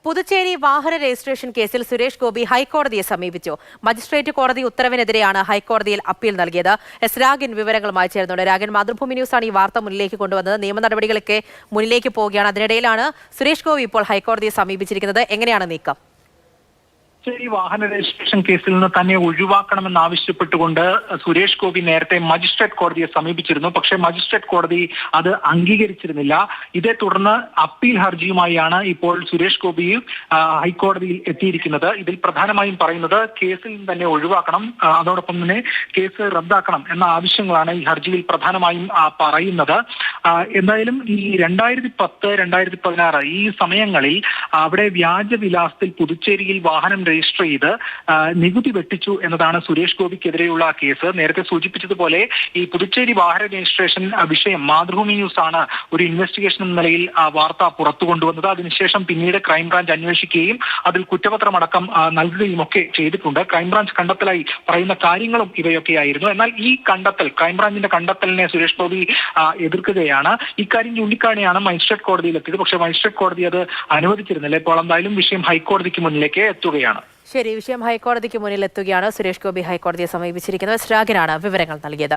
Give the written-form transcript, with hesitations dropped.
പുതുച്ചേരി വാഹന രജിസ്ട്രേഷൻ കേസിൽ സുരേഷ് ഗോപി ഹൈക്കോടതിയെ സമീപിച്ചു. മജിസ്ട്രേറ്റ് കോടതി ഉത്തരവിനെതിരെയാണ് ഹൈക്കോടതിയിൽ അപ്പീൽ നൽകിയത്. എസ് രാഗിൻ വിവരങ്ങളുമായി ചേർന്നുണ്ട്. രാഗിൻ, മാതൃഭൂമി ന്യൂസാണ് ഈ വാർത്ത മുന്നിലേക്ക് കൊണ്ടുവന്നത്. നിയമ നടപടികളൊക്കെ മുന്നിലേക്ക് പോവുകയാണ്. അതിനിടയിലാണ് സുരേഷ് ഗോപി ഇപ്പോൾ ഹൈക്കോടതിയെ സമീപിച്ചിരിക്കുന്നത്. എങ്ങനെയാണ് നീക്കം? പുതുച്ചേരി വാഹന രജിസ്ട്രേഷൻ കേസിൽ നിന്ന് തന്നെ ഒഴിവാക്കണമെന്നാവശ്യപ്പെട്ടുകൊണ്ട് സുരേഷ് ഗോപി നേരത്തെ മജിസ്ട്രേറ്റ് കോടതിയെ സമീപിച്ചിരുന്നു. പക്ഷേ മജിസ്ട്രേറ്റ് കോടതി അത് അംഗീകരിച്ചിരുന്നില്ല. ഇതേ തുടർന്ന് അപ്പീൽ ഹർജിയുമായാണ് ഇപ്പോൾ സുരേഷ് ഗോപി ഹൈക്കോടതിയിൽ എത്തിയിരിക്കുന്നത്. ഇതിൽ പ്രധാനമായും പറയുന്നത് കേസിൽ നിന്ന് തന്നെ ഒഴിവാക്കണം, അതോടൊപ്പം തന്നെ കേസ് റദ്ദാക്കണം എന്ന ആവശ്യങ്ങളാണ് ഈ ഹർജിയിൽ പ്രധാനമായും പറയുന്നത്. എന്തായാലും ഈ 2010, 2016 ഈ സമയങ്ങളിൽ അവിടെ വ്യാജവിലാസത്തിൽ പുതുച്ചേരിയിൽ വാഹനം രജിസ്റ്റർ ചെയ്ത് നികുതി വെട്ടിച്ചു എന്നതാണ് സുരേഷ് ഗോപിക്കെതിരെയുള്ള കേസ്. നേരത്തെ സൂചിപ്പിച്ചതുപോലെ ഈ പുതുച്ചേരി വാഹന രജിസ്ട്രേഷൻ വിഷയം മാതൃഭൂമി ന്യൂസ് ആണ് ഒരു ഇൻവെസ്റ്റിഗേഷൻ എന്ന നിലയിൽ വാർത്ത പുറത്തു കൊണ്ടുവന്നത്. അതിനുശേഷം പിന്നീട് ക്രൈംബ്രാഞ്ച് അന്വേഷിക്കുകയും അതിൽ കുറ്റപത്രമടക്കം നൽകുകയും ഒക്കെ ചെയ്തിട്ടുണ്ട്. ക്രൈംബ്രാഞ്ച് കണ്ടെത്തലായി പറയുന്ന കാര്യങ്ങളും ഇവയൊക്കെയായിരുന്നു. എന്നാൽ ഈ കണ്ടെത്തൽ, ക്രൈംബ്രാഞ്ചിന്റെ കണ്ടെത്തലിനെ സുരേഷ് ഗോപി എതിർക്കുകയാണ്. ഇക്കാര്യം ചൂണ്ടിക്കാണിയാണ് മജിസ്ട്രേറ്റ് കോടതിയിൽ എത്തിയത്. പക്ഷേ മജിസ്ട്രേറ്റ് കോടതി അത് അനുവദിച്ചിരുന്നില്ല. ഇപ്പോൾ എന്തായാലും വിഷയം ഹൈക്കോടതിക്ക് മുന്നിലേക്ക് എത്തുകയാണ്. ശരി, വിഷയം ഹൈക്കോടതിക്ക് മുന്നിൽ എത്തുകയാണ്. സുരേഷ് ഗോപി ഹൈക്കോടതിയെ സമീപിച്ചിരിക്കുന്നത്. എസ് രാഗിനാണ് വിവരങ്ങൾ നൽകിയത്.